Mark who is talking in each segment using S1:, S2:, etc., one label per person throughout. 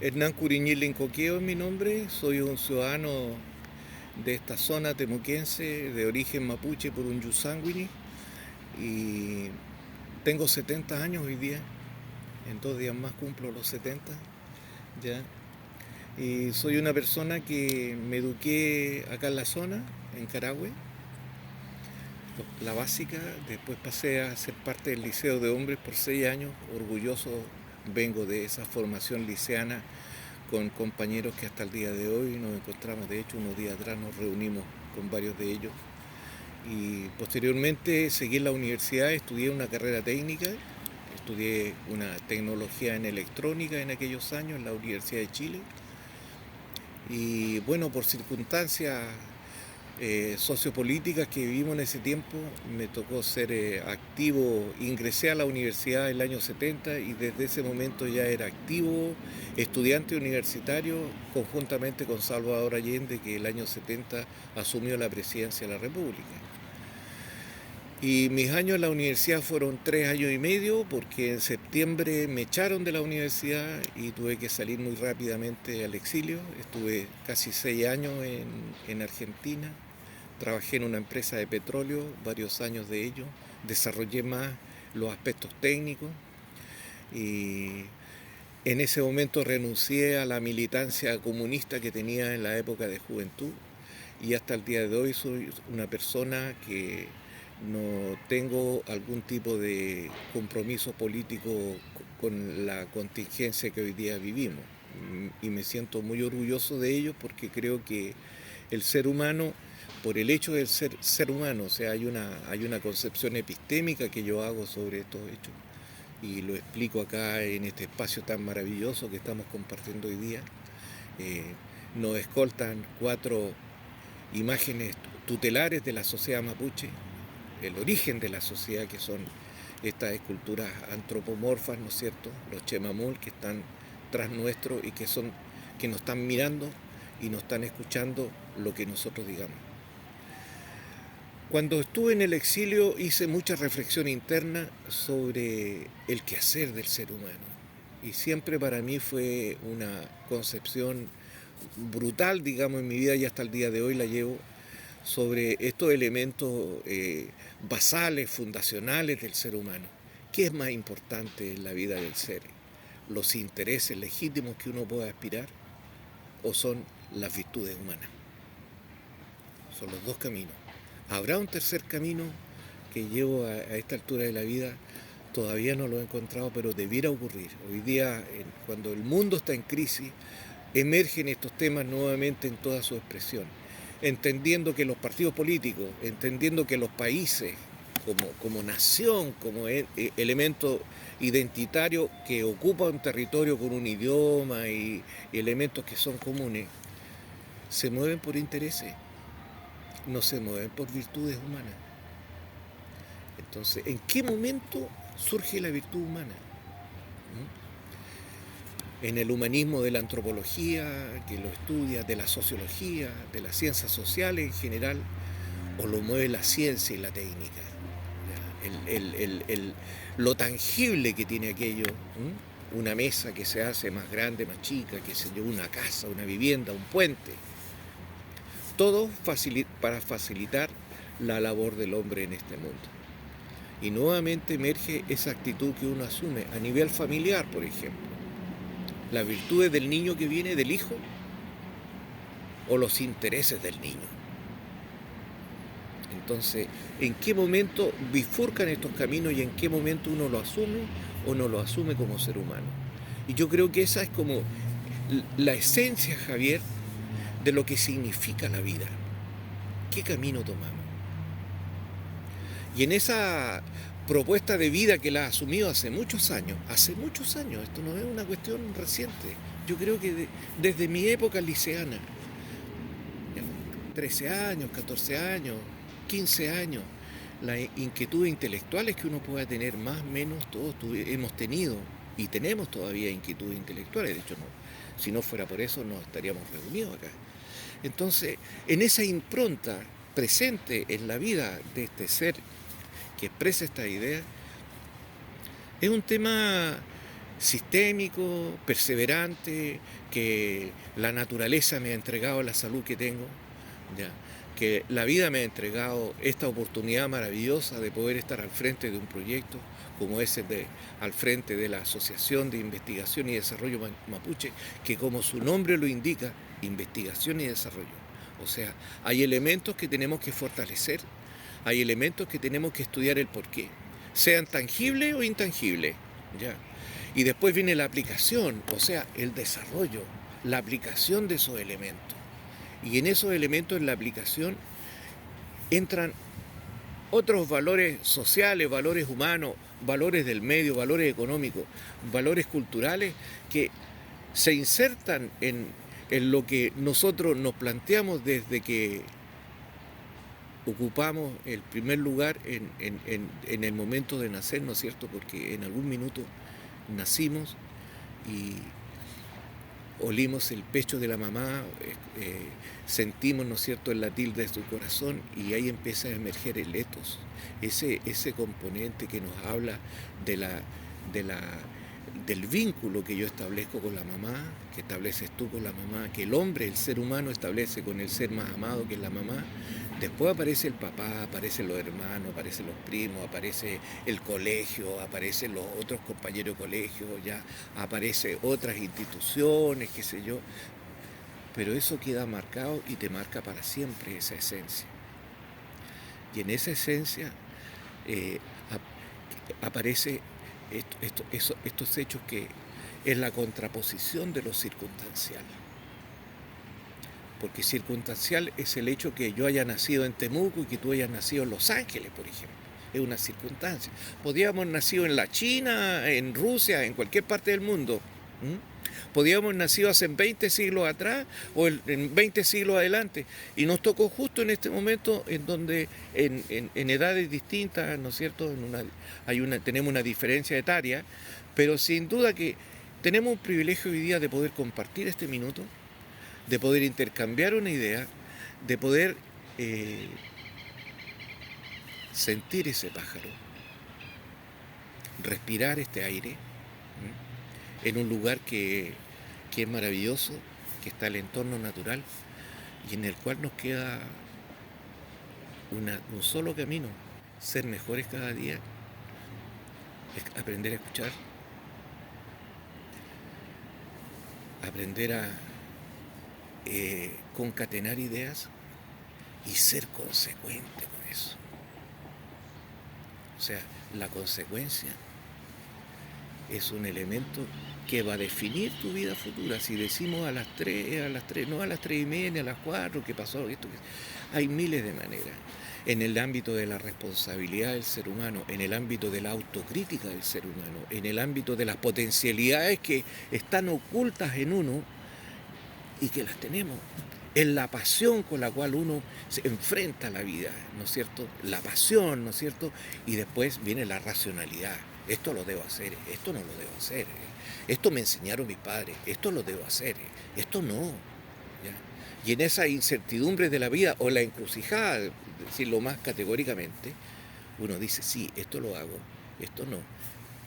S1: Hernán Curiñil Lincoqueo es mi nombre, soy un ciudadano de esta zona temuquense de origen mapuche por un Yusanguini y tengo 70 años hoy día, en 2 días más cumplo los 70 ya. Y soy una persona que me eduqué acá en la zona, en Carahue, la básica, después pasé a ser parte del Liceo de Hombres por 6 años, orgulloso vengo de esa formación liceana con compañeros que hasta el día de hoy nos encontramos. De hecho, unos días atrás nos reunimos con varios de ellos. Y posteriormente seguí en la universidad, estudié una carrera técnica, estudié una tecnología en electrónica en aquellos años en la Universidad de Chile. Y bueno, por circunstancias sociopolíticas que vivimos en ese tiempo, me tocó ser activo, ingresé a la universidad en el año 70 y desde ese momento ya era activo, estudiante universitario, conjuntamente con Salvador Allende, que el año 70 asumió la presidencia de la República. Y mis años en la universidad fueron 3 años y medio porque en septiembre me echaron de la universidad y tuve que salir muy rápidamente al exilio. Estuve casi 6 años en Argentina. Trabajé en una empresa de petróleo, varios años de ello, desarrollé más los aspectos técnicos y en ese momento renuncié a la militancia comunista que tenía en la época de juventud y hasta el día de hoy soy una persona que no tengo algún tipo de compromiso político con la contingencia que hoy día vivimos y me siento muy orgulloso de ello porque creo que el ser humano, por el hecho de ser humano, o sea, hay una concepción epistémica que yo hago sobre estos hechos y lo explico acá en este espacio tan maravilloso que estamos compartiendo hoy día. Eh, Nos escoltan 4 imágenes tutelares de la sociedad mapuche, el origen de la sociedad, que son estas esculturas antropomorfas, ¿no es cierto? Los chemamul que están tras nuestro y que nos están mirando y nos están escuchando lo que nosotros digamos. Cuando estuve en el exilio hice mucha reflexión interna sobre el quehacer del ser humano y siempre para mí fue una concepción brutal, digamos, en mi vida y hasta el día de hoy la llevo sobre estos elementos basales, fundacionales del ser humano. ¿Qué es más importante en la vida del ser? ¿Los intereses legítimos que uno pueda aspirar o son las virtudes humanas? Son los dos caminos. ¿Habrá un tercer camino que llevo a esta altura de la vida? Todavía no lo he encontrado, pero debiera ocurrir. Hoy día, cuando el mundo está en crisis, emergen estos temas nuevamente en toda su expresión, entendiendo que los partidos políticos, entendiendo que los países como nación, como elemento identitario que ocupa un territorio con un idioma y elementos que son comunes, se mueven por intereses, no se mueven por virtudes humanas. Entonces, ¿en qué momento surge la virtud humana? En el humanismo de la antropología, que lo estudia, de la sociología, de las ciencias sociales en general, o lo mueve la ciencia y la técnica. Lo tangible que tiene aquello, una mesa que se hace más grande, más chica, que se lleva una casa, una vivienda, un puente, todo para facilitar la labor del hombre en este mundo. Y nuevamente emerge esa actitud que uno asume a nivel familiar, por ejemplo. ¿Las virtudes del niño que viene del hijo o los intereses del niño? Entonces, ¿en qué momento bifurcan estos caminos y en qué momento uno lo asume o no lo asume como ser humano? Y yo creo que esa es como la esencia, Javier, de lo que significa la vida. ¿Qué camino tomamos? Y en esa propuesta de vida que la ha asumido hace muchos años, esto no es una cuestión reciente, yo creo que desde mi época liceana, 13 años, 14 años, 15 años, las inquietudes intelectuales que uno pueda tener, más o menos todos hemos tenido y tenemos todavía inquietudes intelectuales, de hecho no, si no fuera por eso no estaríamos reunidos acá. Entonces, en esa impronta presente en la vida de este ser que expresa esta idea, es un tema sistémico, perseverante, que la naturaleza me ha entregado la salud que tengo, ¿ya? Que la vida me ha entregado esta oportunidad maravillosa de poder estar al frente de un proyecto como ese al frente de la Asociación de Investigación y Desarrollo Mapuche, que como su nombre lo indica, investigación y desarrollo. O sea, hay elementos que tenemos que fortalecer, hay elementos que tenemos que estudiar el porqué, sean tangibles o intangibles, ¿ya? Y después viene la aplicación, o sea, el desarrollo, la aplicación de esos elementos. Y en esos elementos, en la aplicación, entran otros valores sociales, valores humanos, valores del medio, valores económicos, valores culturales que se insertan en lo que nosotros nos planteamos desde que ocupamos el primer lugar en el momento de nacer, ¿no es cierto? Porque en algún minuto nacimos y olimos el pecho de la mamá, sentimos, ¿no es cierto?, el latir de su corazón y ahí empieza a emerger el etos, ese componente que nos habla de del vínculo que yo establezco con la mamá, que estableces tú con la mamá, que el hombre, el ser humano establece con el ser más amado que es la mamá. Después aparece el papá, aparecen los hermanos, aparecen los primos, aparece el colegio, aparecen los otros compañeros de colegio, ya aparecen otras instituciones, qué sé yo. Pero eso queda marcado y te marca para siempre esa esencia. Y en esa esencia aparece estos hechos que es la contraposición de lo circunstancial. Porque circunstancial es el hecho que yo haya nacido en Temuco y que tú hayas nacido en Los Ángeles, por ejemplo. Es una circunstancia. Podríamos haber nacido en la China, en Rusia, en cualquier parte del mundo. Podríamos haber nacido hace 20 siglos atrás o en 20 siglos adelante. Y nos tocó justo en este momento en donde en edades distintas, ¿no es cierto? Tenemos una diferencia etaria, pero sin duda que tenemos un privilegio hoy día de poder compartir este minuto, de poder intercambiar una idea, de poder sentir ese pájaro, respirar este aire, en un lugar que es maravilloso, que está el entorno natural y en el cual nos queda un solo camino, ser mejores cada día, aprender a escuchar, aprender a concatenar ideas y ser consecuente con eso. O sea, la consecuencia es un elemento que va a definir tu vida futura. Si decimos a las 3, no a las 3:30, ni a las 4, ¿qué pasó? Hay miles de maneras. En el ámbito de la responsabilidad del ser humano, en el ámbito de la autocrítica del ser humano, en el ámbito de las potencialidades que están ocultas en uno y que las tenemos. En la pasión con la cual uno se enfrenta a la vida, ¿no es cierto? La pasión, ¿no es cierto? Y después viene la racionalidad. Esto lo debo hacer, esto no lo debo hacer. Esto me enseñaron mis padres, esto lo debo hacer, esto no. ¿Ya? Y en esa incertidumbre de la vida o la encrucijada, decirlo más categóricamente, uno dice, sí, esto lo hago, esto no.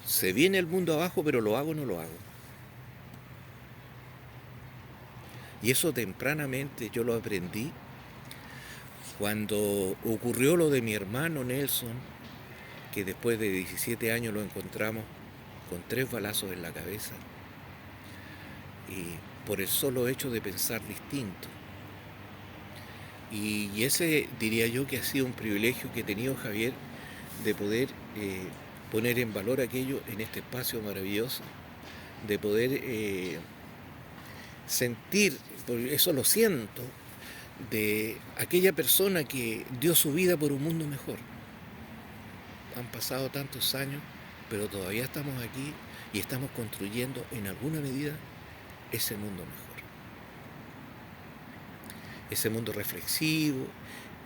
S1: Se viene el mundo abajo, pero lo hago o no lo hago. Y eso tempranamente yo lo aprendí cuando ocurrió lo de mi hermano Nelson, que después de 17 años lo encontramos con 3 balazos en la cabeza, y por el solo hecho de pensar distinto. Y ese diría yo que ha sido un privilegio que he tenido, Javier, de poder poner en valor aquello en este espacio maravilloso, de poder sentir, porque eso lo siento, de aquella persona que dio su vida por un mundo mejor. Han pasado tantos años, pero todavía estamos aquí y estamos construyendo en alguna medida ese mundo mejor. Ese mundo reflexivo,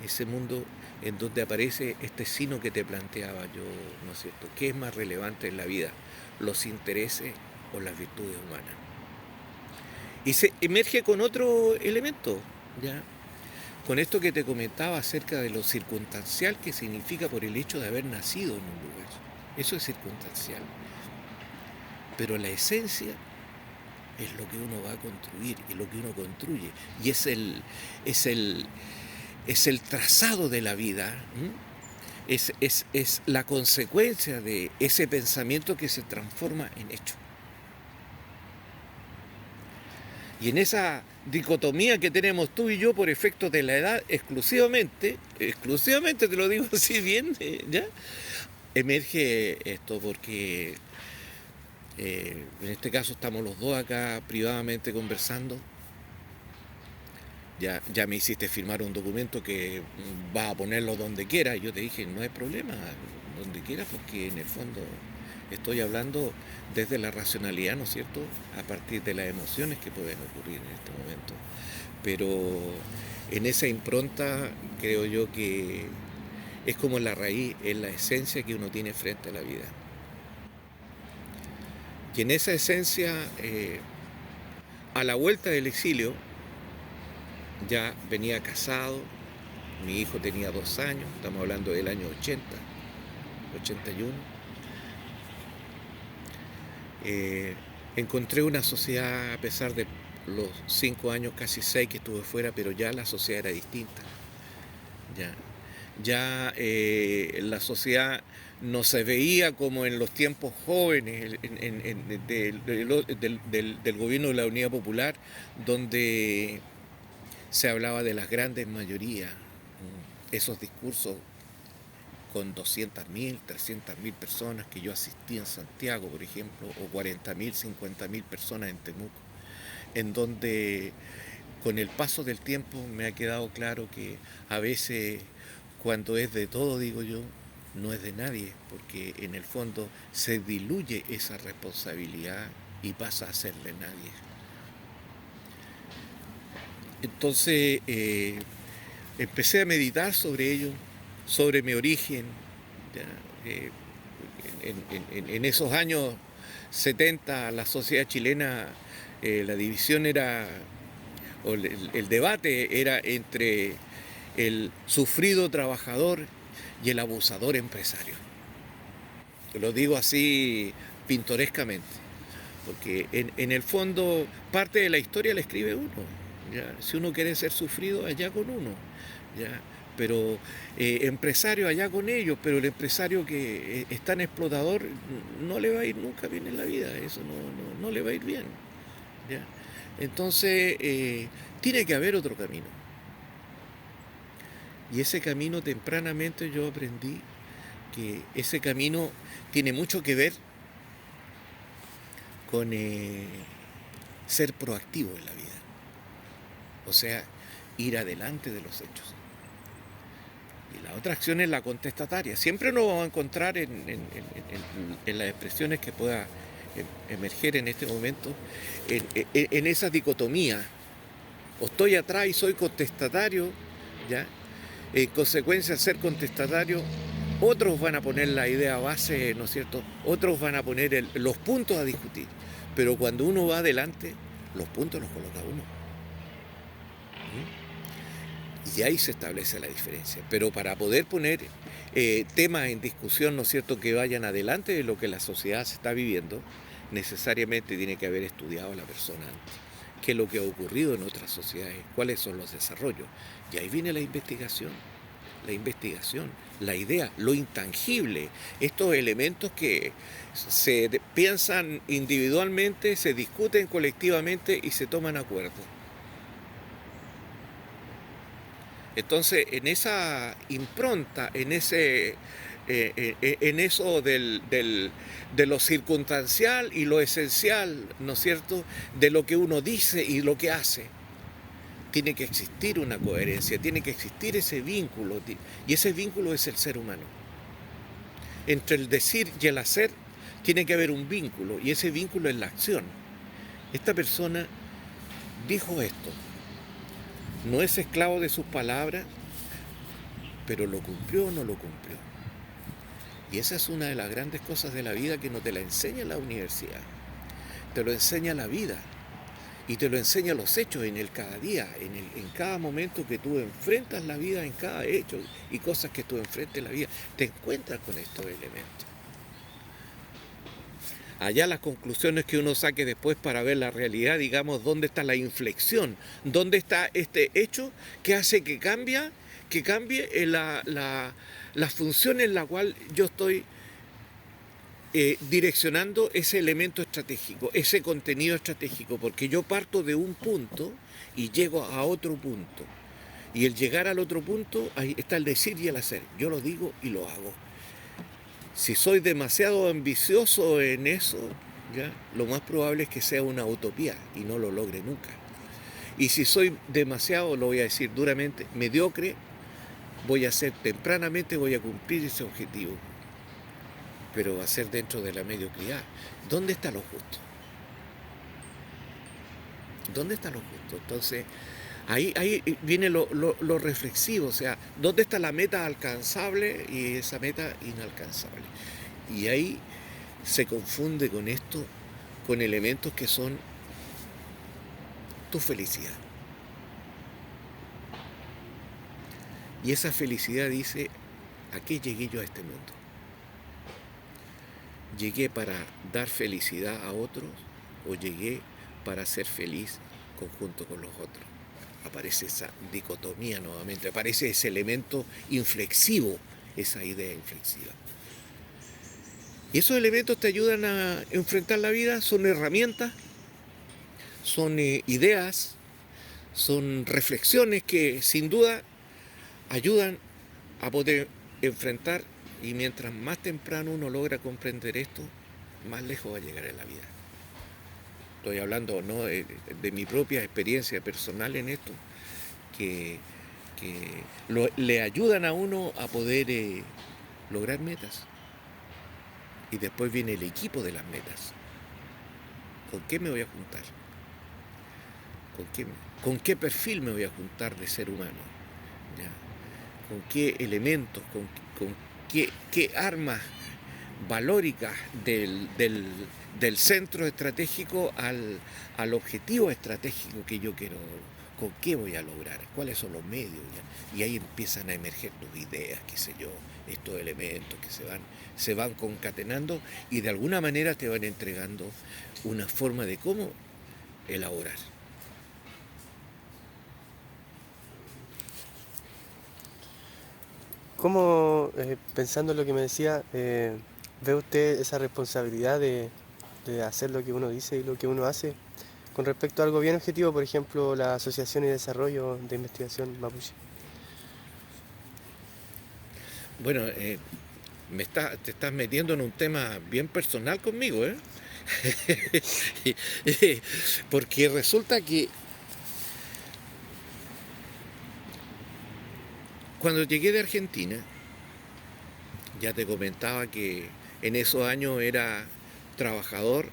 S1: ese mundo en donde aparece este signo que te planteaba yo, ¿no es cierto? ¿Qué es más relevante en la vida? ¿Los intereses o las virtudes humanas? Y se emerge con otro elemento, ¿ya? Con esto que te comentaba acerca de lo circunstancial que significa por el hecho de haber nacido en un lugar. Eso es circunstancial. pero la esencia es lo que uno va a construir y lo que uno construye. Y es el, es el trazado de la vida, es la consecuencia de ese pensamiento que se transforma en hecho. Y en esa dicotomía que tenemos tú y yo por efecto de la edad, exclusivamente te lo digo así bien, ¿ya? Emerge esto porque en este caso estamos los dos acá privadamente conversando. Ya me hiciste firmar un documento que vas a ponerlo donde quieras. Yo te dije, no hay problema, donde quieras, porque en el fondo estoy hablando desde la racionalidad, ¿no es cierto?, a partir de las emociones que pueden ocurrir en este momento. Pero en esa impronta creo yo que es como la raíz, es la esencia que uno tiene frente a la vida. Y en esa esencia, a la vuelta del exilio, ya venía casado, mi hijo tenía 2 años, estamos hablando del año 80, 81. Encontré una sociedad, a pesar de los 5 años, casi 6 que estuve fuera, pero ya la sociedad era distinta. Ya la sociedad no se veía como en los tiempos jóvenes del gobierno de la Unidad Popular, donde se hablaba de las grandes mayorías, esos discursos con 200.000, 300.000 personas que yo asistí en Santiago, por ejemplo, o 40.000, 50.000 personas en Temuco, en donde con el paso del tiempo me ha quedado claro que a veces cuando es de todo, digo yo, no es de nadie, porque en el fondo se diluye esa responsabilidad y pasa a ser de nadie. Entonces empecé a meditar sobre ello, sobre mi origen. En esos años 70 la sociedad chilena, la división era, o el debate era entre el sufrido trabajador y el abusador empresario. Lo digo así pintorescamente, porque en el fondo parte de la historia la escribe uno. ¿Ya? Si uno quiere ser sufrido, allá con uno. ¿Ya? Pero empresario, allá con ellos, pero el empresario que es tan explotador no le va a ir nunca bien en la vida, eso no le va a ir bien. ¿Ya? Entonces tiene que haber otro camino. Y ese camino tempranamente yo aprendí que ese camino tiene mucho que ver con ser proactivo en la vida. O sea, ir adelante de los hechos. Y la otra acción es la contestataria. Siempre nos vamos a encontrar en las expresiones que pueda emerger en este momento, en esa dicotomía. O estoy atrás y soy contestatario, ¿ya? En consecuencia, al ser contestatario, otros van a poner la idea base, ¿no es cierto? Otros van a poner los puntos a discutir. Pero cuando uno va adelante, los puntos los coloca uno. Y ahí se establece la diferencia. Pero para poder poner temas en discusión, ¿no es cierto?, que vayan adelante de lo que la sociedad se está viviendo, necesariamente tiene que haber estudiado a la persona antes. ¿Qué es lo que ha ocurrido en otras sociedades? ¿Cuáles son los desarrollos? Y ahí viene la investigación, la idea, lo intangible, estos elementos que se piensan individualmente, se discuten colectivamente y se toman acuerdos. Entonces, en esa impronta, en eso de lo circunstancial y lo esencial, ¿no es cierto?, de lo que uno dice y lo que hace, tiene que existir una coherencia, tiene que existir ese vínculo, y ese vínculo es el ser humano. Entre el decir y el hacer tiene que haber un vínculo, y ese vínculo es la acción. Esta persona dijo esto, no es esclavo de sus palabras, pero lo cumplió o no lo cumplió. Y esa es una de las grandes cosas de la vida que no te la enseña la universidad, te lo enseña la vida. Y te lo enseña los hechos en el cada día, en cada momento que tú enfrentas la vida, en cada hecho y cosas que tú enfrentes en la vida, te encuentras con estos elementos. Allá las conclusiones que uno saque después para ver la realidad, digamos, dónde está la inflexión, dónde está este hecho que hace que cambie la función en la cual yo estoy direccionando ese elemento estratégico, ese contenido estratégico, porque yo parto de un punto y llego a otro punto. Y el llegar al otro punto, ahí está el decir y el hacer. Yo lo digo y lo hago. Si soy demasiado ambicioso en eso, ¿ya? Lo más probable es que sea una utopía y no lo logre nunca. Y si soy demasiado, lo voy a decir duramente, mediocre, voy a hacer tempranamente, voy a cumplir ese objetivo. Pero va a ser dentro de la mediocridad. ¿Dónde está lo justo? ¿Dónde está lo justo? Entonces, ahí viene lo reflexivo, o sea, ¿dónde está la meta alcanzable y esa meta inalcanzable? Y ahí se confunde con esto, con elementos que son tu felicidad. Y esa felicidad dice, ¿a qué llegué yo a este mundo? ¿Llegué para dar felicidad a otros o llegué para ser feliz conjunto con los otros? Aparece esa dicotomía nuevamente, aparece ese elemento inflexivo, esa idea inflexiva. Y esos elementos te ayudan a enfrentar la vida, son herramientas, son ideas, son reflexiones que sin duda ayudan a poder enfrentar, y mientras más temprano uno logra comprender esto, más lejos va a llegar en la vida. Estoy hablando, ¿no?, de mi propia experiencia personal en esto, que le ayudan a uno a poder lograr metas. Y después viene el equipo de las metas. ¿Con qué me voy a juntar? ¿Con qué perfil me voy a juntar de ser humano? ¿Ya? ¿Con qué elementos? ¿Con qué armas valóricas del centro estratégico al objetivo estratégico que yo quiero? ¿Con qué voy a lograr? ¿Cuáles son los medios? ¿Ya? Y ahí empiezan a emerger tus ideas, qué sé yo, estos elementos que se van concatenando y de alguna manera te van entregando una forma de cómo elaborar.
S2: ¿Cómo, pensando en lo que me decía, ve usted esa responsabilidad de hacer lo que uno dice y lo que uno hace con respecto a algo bien objetivo, por ejemplo, la Asociación y Desarrollo de Investigación Mapuche?
S1: Bueno, te estás metiendo en un tema bien personal conmigo, ¿eh? Porque resulta que cuando llegué de Argentina, ya te comentaba que en esos años era trabajador,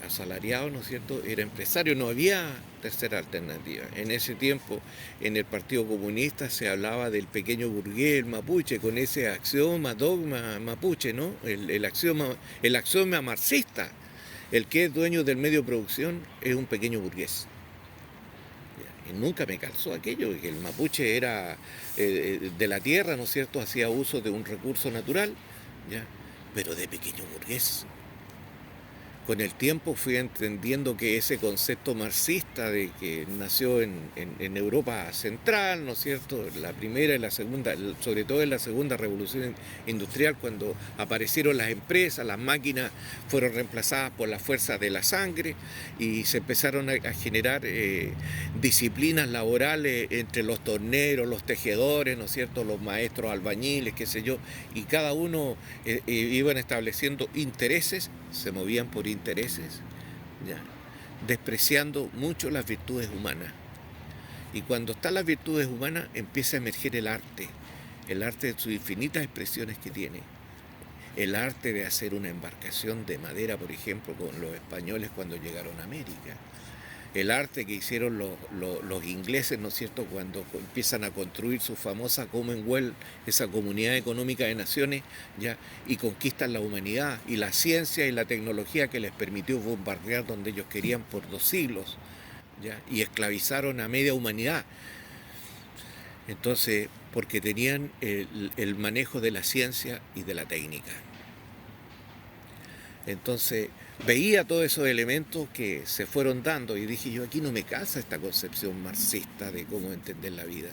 S1: asalariado, ¿no es cierto? Era empresario, no había tercera alternativa. En ese tiempo, en el Partido Comunista se hablaba del pequeño burgués, el mapuche, con ese axioma, dogma mapuche, ¿no? El axioma marxista. El que es dueño del medio de producción es un pequeño burgués. Y nunca me calzó aquello, que el mapuche era de la tierra, ¿no es cierto? Hacía uso de un recurso natural, ¿ya? Pero de pequeño burgués. Con el tiempo fui entendiendo que ese concepto marxista de que nació en Europa Central, ¿no es cierto?, la primera y la segunda, sobre todo en la segunda revolución industrial, cuando aparecieron las empresas, las máquinas fueron reemplazadas por la fuerza de la sangre y se empezaron a generar disciplinas laborales entre los torneros, los tejedores, ¿no es cierto?, los maestros albañiles, qué sé yo, y cada uno iban estableciendo intereses, se movían por intereses, ¿ya?, despreciando mucho las virtudes humanas. Y cuando están las virtudes humanas empieza a emerger el arte de sus infinitas expresiones que tiene. El arte de hacer una embarcación de madera, por ejemplo, con los españoles cuando llegaron a América. El arte que hicieron los ingleses, ¿no es cierto?, cuando empiezan a construir su famosa Commonwealth, esa comunidad económica de naciones, ¿ya?, y conquistan la humanidad, y la ciencia y la tecnología que les permitió bombardear donde ellos querían por 2 siglos, ¿ya?, y esclavizaron a media humanidad. Entonces, porque tenían el manejo de la ciencia y de la técnica. Entonces, veía todos esos elementos que se fueron dando y dije yo, aquí no me calza esta concepción marxista de cómo entender la vida,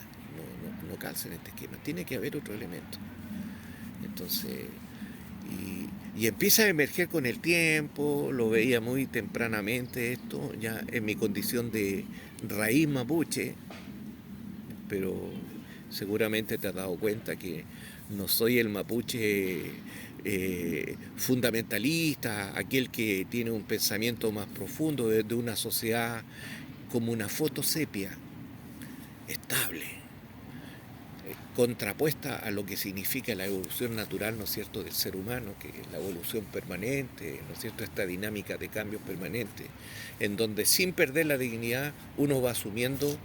S1: no calza en este esquema, tiene que haber otro elemento. Entonces, y empieza a emerger con el tiempo, lo veía muy tempranamente esto, ya en mi condición de raíz mapuche, pero seguramente te has dado cuenta que no soy el mapuche fundamentalista, aquel que tiene un pensamiento más profundo de una sociedad como una foto sepia, estable, contrapuesta a lo que significa la evolución natural, ¿no es cierto?, del ser humano, que es la evolución permanente, ¿no es cierto?, esta dinámica de cambios permanentes, en donde sin perder la dignidad uno va asumiendo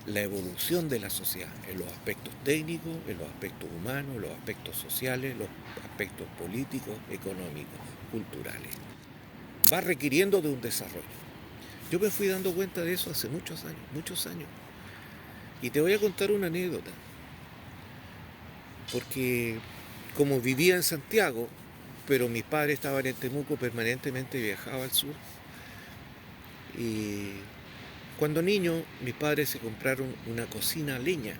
S1: la evolución de la sociedad, en los aspectos técnicos, en los aspectos humanos, en los aspectos sociales, los aspectos políticos, económicos, culturales. Va requiriendo de un desarrollo. Yo me fui dando cuenta de eso hace muchos años. Y te voy a contar una anécdota. Porque como vivía en Santiago, pero mis padres estaban en Temuco, permanentemente viajaba al sur. Y cuando niño, mis padres se compraron una cocina a leña.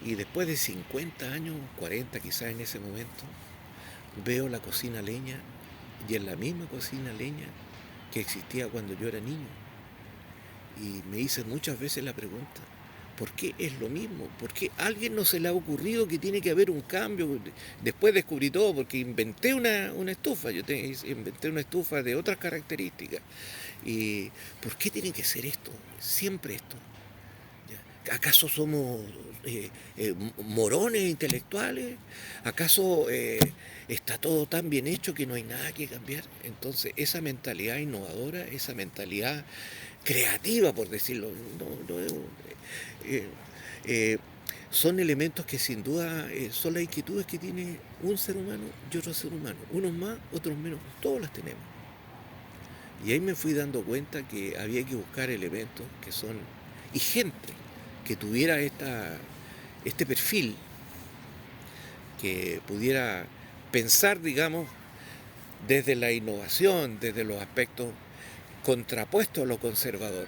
S1: Y después de 50 años, 40 quizás en ese momento, veo la cocina a leña y es la misma cocina a leña que existía cuando yo era niño. Y me hice muchas veces la pregunta, ¿por qué es lo mismo? ¿Por qué a alguien no se le ha ocurrido que tiene que haber un cambio? Después descubrí todo porque inventé una estufa, inventé una estufa de otras características. ¿Y por qué tiene que ser esto? Siempre esto. ¿Acaso somos morones intelectuales? ¿Acaso está todo tan bien hecho que no hay nada que cambiar? Entonces, esa mentalidad innovadora, esa mentalidad creativa, por decirlo, eh, eh, son elementos que sin duda son las inquietudes que tiene un ser humano y otro ser humano. Unos más, otros menos, todos las tenemos. Y ahí me fui dando cuenta que había que buscar elementos que son, y gente que tuviera este perfil, que pudiera pensar, digamos, desde la innovación, desde los aspectos contrapuestos a lo conservador,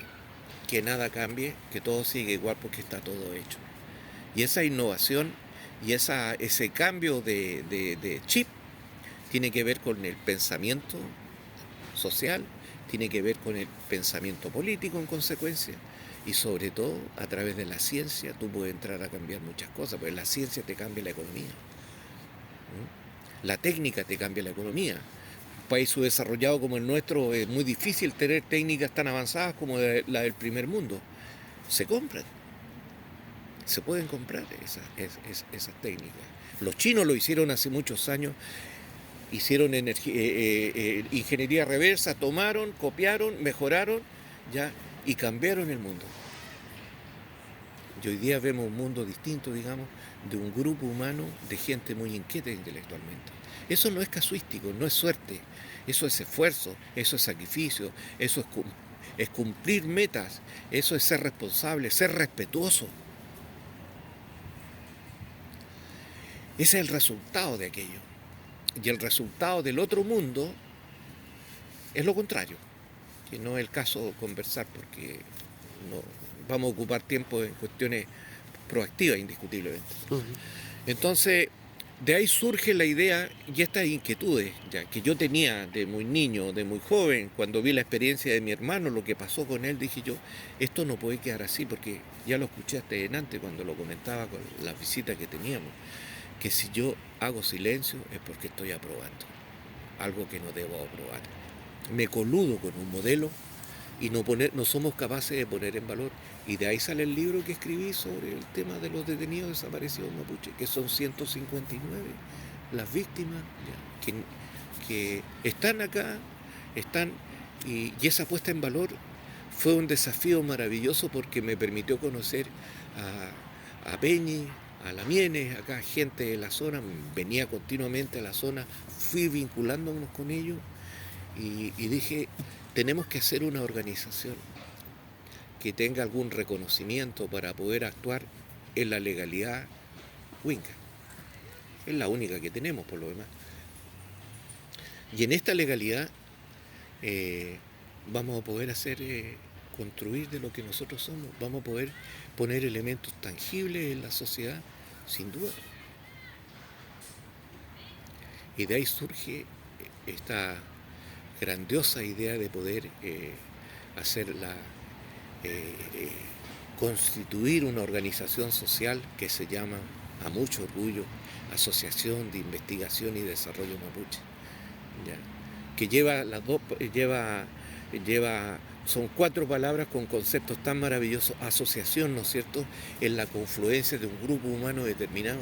S1: que nada cambie, que todo siga igual porque está todo hecho. Y esa innovación y ese cambio de chip tiene que ver con el pensamiento social, tiene que ver con el pensamiento político en consecuencia, y sobre todo a través de la ciencia tú puedes entrar a cambiar muchas cosas, porque la ciencia te cambia la economía, la técnica te cambia la economía. Un país subdesarrollado como el nuestro es muy difícil tener técnicas tan avanzadas como la del primer mundo. Se compran, se pueden comprar esas técnicas. Los chinos lo hicieron hace muchos años, hicieron ingeniería reversa, tomaron, copiaron, mejoraron, ya, y cambiaron el mundo. Y hoy día vemos un mundo distinto, digamos, de un grupo humano de gente muy inquieta intelectualmente. Eso no es casuístico, no es suerte, eso es esfuerzo, eso es sacrificio, eso es cumplir metas, eso es ser responsable, ser respetuoso. Ese es el resultado de aquello. Y el resultado del otro mundo es lo contrario, que no es el caso conversar porque no vamos a ocupar tiempo en cuestiones proactivas indiscutiblemente. Entonces, de ahí surge la idea y estas inquietudes ya, que yo tenía de muy niño, de muy joven, cuando vi la experiencia de mi hermano, lo que pasó con él, dije yo, esto no puede quedar así, porque ya lo escuché hasta antes cuando lo comentaba con las visitas que teníamos, que si yo hago silencio es porque estoy aprobando algo que no debo aprobar. Me coludo con un modelo y no somos capaces de poner en valor. Y de ahí sale el libro que escribí sobre el tema de los detenidos desaparecidos mapuche, que son 159 las víctimas ya, que están acá, y esa puesta en valor fue un desafío maravilloso porque me permitió conocer a Peñi, a Lamienes, acá gente de la zona, venía continuamente a la zona, fui vinculándonos con ellos y dije, tenemos que hacer una organización que tenga algún reconocimiento para poder actuar en la legalidad huinca. Es la única que tenemos por lo demás. Y en esta legalidad vamos a poder construir de lo que nosotros somos, vamos a poder poner elementos tangibles en la sociedad, sin duda. Y de ahí surge esta grandiosa idea de poder constituir una organización social que se llama, a mucho orgullo, Asociación de Investigación y Desarrollo Mapuche, ¿ya? Que son 4 palabras con conceptos tan maravillosos. Asociación, ¿no es cierto?, es la confluencia de un grupo humano determinado.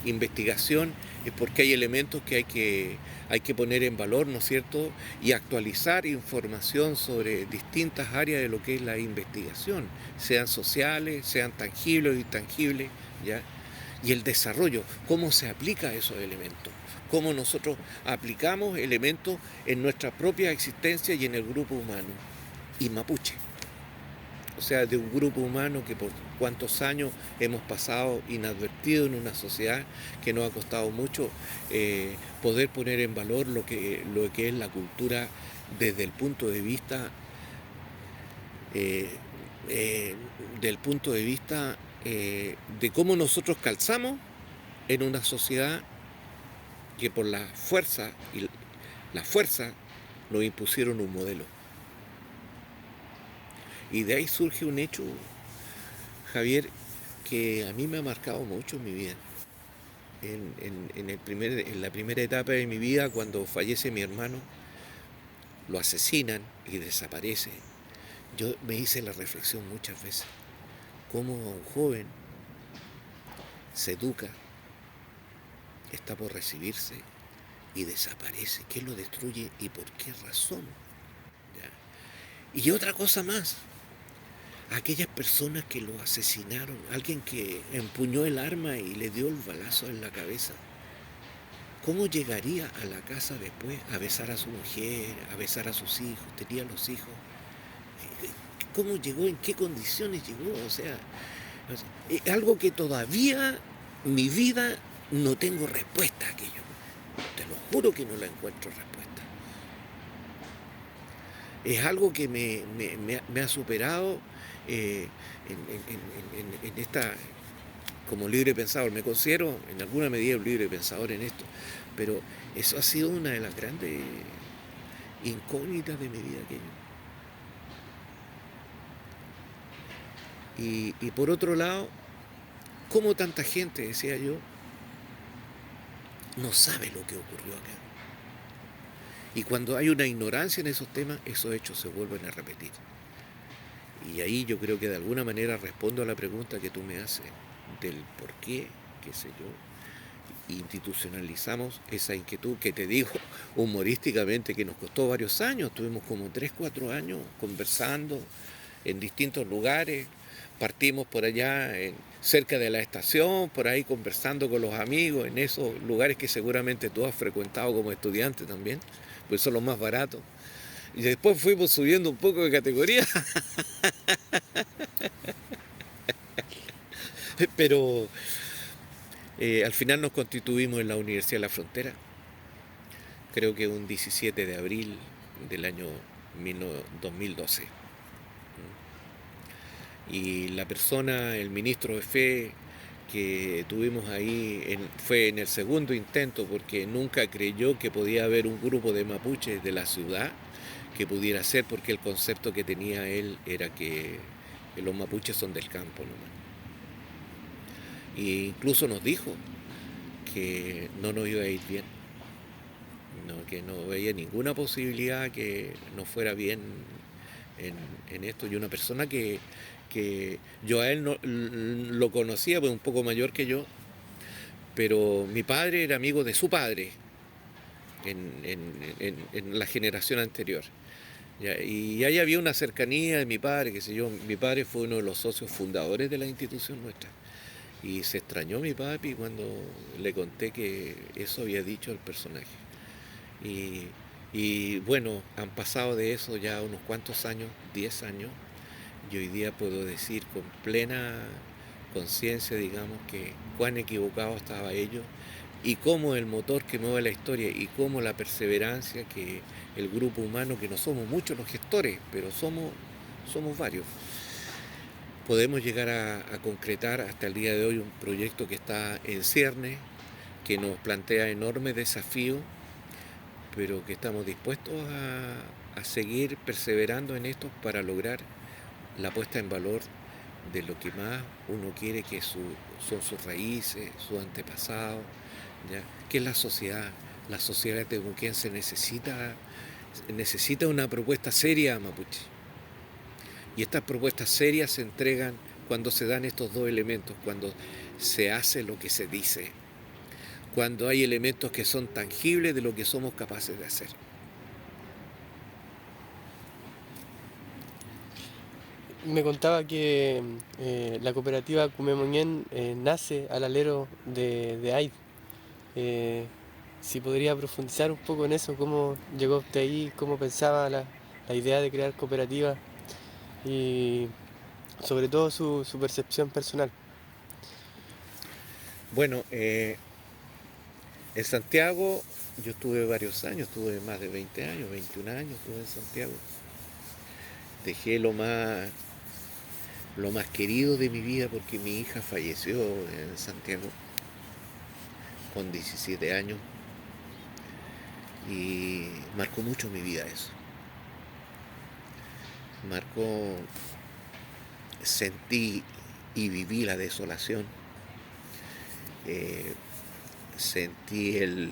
S1: Investigación es porque hay elementos que hay que poner en valor, ¿no es cierto?, y actualizar información sobre distintas áreas de lo que es la investigación, sean sociales, sean tangibles o intangibles, ¿ya? Y el desarrollo, cómo se aplica esos elementos, cómo nosotros aplicamos elementos en nuestra propia existencia y en el grupo humano. Y mapuche, o sea, de un grupo humano que por cuántos años hemos pasado inadvertido en una sociedad que nos ha costado mucho poder poner en valor lo que es la cultura desde el punto de vista de cómo nosotros calzamos en una sociedad que por la fuerza nos impusieron un modelo. Y de ahí surge un hecho, Javier, que a mí me ha marcado mucho en mi vida. En la primera etapa de mi vida, cuando fallece mi hermano, lo asesinan y desaparece. Yo me hice la reflexión muchas veces, cómo a un joven se educa, está por recibirse y desaparece. ¿Qué lo destruye y por qué razón? ¿Ya? Y otra cosa más, aquellas personas que lo asesinaron, alguien que empuñó el arma y le dio el balazo en la cabeza, ¿cómo llegaría a la casa después a besar a su mujer, a besar a sus hijos? Tenía los hijos. ¿Cómo llegó? ¿En qué condiciones llegó? O sea, es algo que todavía mi vida no tengo respuesta a aquello. Te lo juro que no la encuentro respuesta. Es algo que me ha superado en esta, como libre pensador. Me considero en alguna medida un libre pensador en esto, pero eso ha sido una de las grandes incógnitas de mi vida aquello. Y por otro lado, ¿cómo tanta gente, decía yo, no sabe lo que ocurrió acá? Y cuando hay una ignorancia en esos temas, esos hechos se vuelven a repetir. Y ahí yo creo que de alguna manera respondo a la pregunta que tú me haces del por qué, qué sé yo, institucionalizamos esa inquietud que te digo humorísticamente que nos costó varios años. Tuvimos como 3, 4 años conversando en distintos lugares. Partimos por allá cerca de la estación, por ahí conversando con los amigos, en esos lugares que seguramente tú has frecuentado como estudiante también, pues son los más baratos. Y después fuimos subiendo un poco de categoría, pero al final nos constituimos en la Universidad de la Frontera, creo que un 17 de abril del año 2012. Y la persona, el ministro de Fe que tuvimos ahí fue en el segundo intento, porque nunca creyó que podía haber un grupo de mapuches de la ciudad que pudiera ser, porque el concepto que tenía él era que los mapuches son del campo nomás. E incluso nos dijo que no nos iba a ir bien, no, que no veía ninguna posibilidad que nos fuera bien en esto. Y una persona que yo a él no, lo conocía, pues un poco mayor que yo, pero mi padre era amigo de su padre en la generación anterior. Y ahí había una cercanía de mi padre, qué sé yo. Mi padre fue uno de los socios fundadores de la institución nuestra. Y se extrañó mi papi cuando le conté que eso había dicho el personaje. Y bueno, han pasado de eso ya unos cuantos años, 10 años, y hoy día puedo decir con plena conciencia, digamos, que cuán equivocado estaba ellos, y cómo el motor que mueve la historia y cómo la perseverancia que el grupo humano, que no somos muchos los gestores, pero somos varios, podemos llegar a concretar hasta el día de hoy un proyecto que está en cierne, que nos plantea enormes desafíos, pero que estamos dispuestos a seguir perseverando en esto para lograr la puesta en valor de lo que más uno quiere, que son sus raíces, sus antepasados, ¿ya? Que es la sociedad. La sociedad temuquense necesita una propuesta seria mapuche. Y estas propuestas serias se entregan cuando se dan estos dos elementos, cuando se hace lo que se dice, cuando hay elementos que son tangibles de lo que somos capaces de hacer.
S2: Me contaba que la cooperativa Cumemoñén nace al alero de AID. Eh, si podría profundizar un poco en eso, cómo llegó usted ahí, cómo pensaba la idea de crear cooperativa y sobre todo su percepción personal.
S1: Bueno, en Santiago yo estuve varios años, estuve más de 20 años, 21 años estuve en Santiago. Dejé lo más querido de mi vida porque mi hija falleció en Santiago con 17 años y marcó mucho mi vida eso. Marcó, sentí y viví la desolación, eh, sentí el,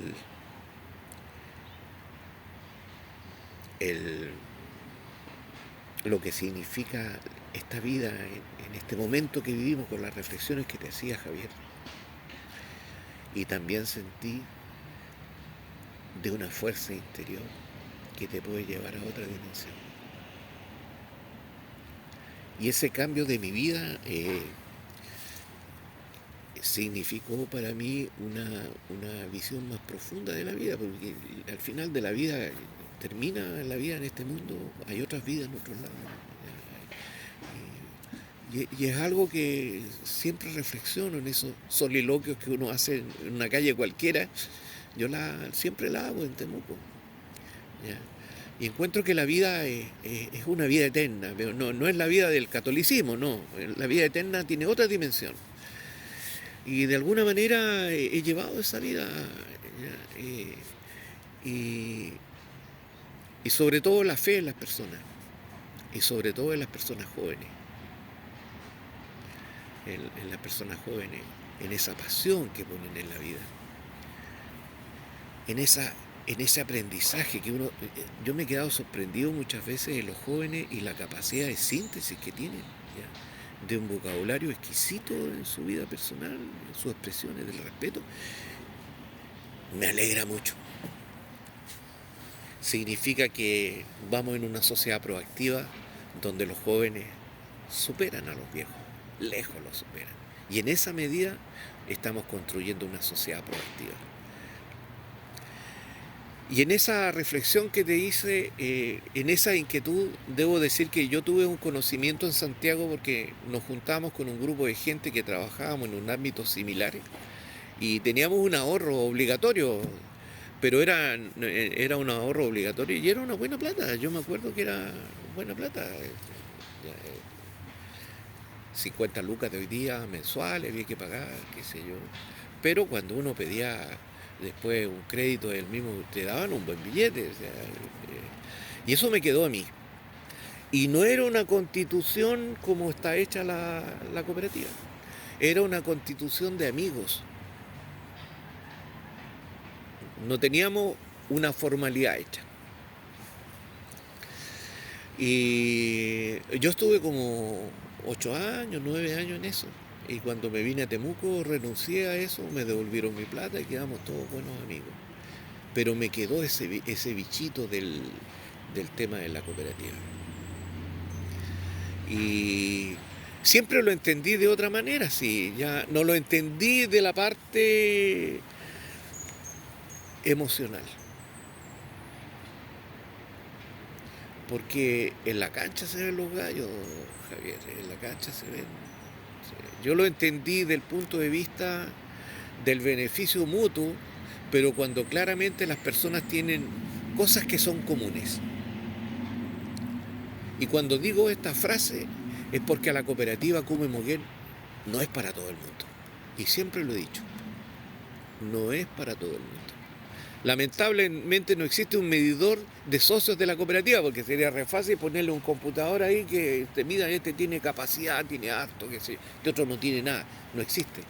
S1: lo que significa esta vida en este momento que vivimos con las reflexiones que te hacía Javier. Y también sentí de una fuerza interior que te puede llevar a otra dimensión. Y ese cambio de mi vida significó para mí una visión más profunda de la vida, porque al final de la vida termina la vida en este mundo, hay otras vidas en otros lados. Y es algo que siempre reflexiono en esos soliloquios que uno hace en una calle cualquiera. Yo siempre la hago en Temuco. ¿Ya? Y encuentro que la vida es una vida eterna, pero no es la vida del catolicismo, no. La vida eterna tiene otra dimensión. Y de alguna manera he llevado esa vida. ¿Ya? Y sobre todo la fe en las personas. Y sobre todo en las personas jóvenes. En las personas jóvenes, en esa pasión que ponen en la vida, en ese aprendizaje que yo me he quedado sorprendido muchas veces de los jóvenes y la capacidad de síntesis que tienen, ¿ya? De un vocabulario exquisito en su vida personal, en sus expresiones del respeto. Me alegra mucho. Significa que vamos en una sociedad proactiva donde los jóvenes superan a los viejos, lejos los superan. Y en esa medida estamos construyendo una sociedad proactiva. Y en esa reflexión que te hice, en esa inquietud, debo decir que yo tuve un conocimiento en Santiago porque nos juntamos con un grupo de gente que trabajábamos en un ámbito similar y teníamos un ahorro obligatorio, pero era un ahorro obligatorio y era una buena plata. Yo me acuerdo que era buena plata. 50 lucas de hoy día mensuales, había que pagar, qué sé yo. Pero cuando uno pedía después un crédito del mismo, te daban un buen billete. O sea, y eso me quedó a mí. Y no era una constitución como está hecha la cooperativa. Era una constitución de amigos. No teníamos una formalidad hecha. Y yo estuve como 8 años, 9 años en eso. Y cuando me vine a Temuco renuncié a eso, me devolvieron mi plata y quedamos todos buenos amigos. Pero me quedó ese bichito del tema de la cooperativa. Y siempre lo entendí de otra manera, sí. Ya no lo entendí de la parte emocional. Porque en la cancha se ven los gallos, Javier, en la cancha se ven. Yo lo entendí del punto de vista del beneficio mutuo, pero cuando claramente las personas tienen cosas que son comunes. Y cuando digo esta frase es porque a la cooperativa Cume Moguén no es para todo el mundo. Y siempre lo he dicho, no es para todo el mundo. Lamentablemente no existe un medidor de socios de la cooperativa, porque sería re fácil ponerle un computador ahí que te mida, este tiene capacidad, tiene harto, que sé, este otro no tiene nada, no existe.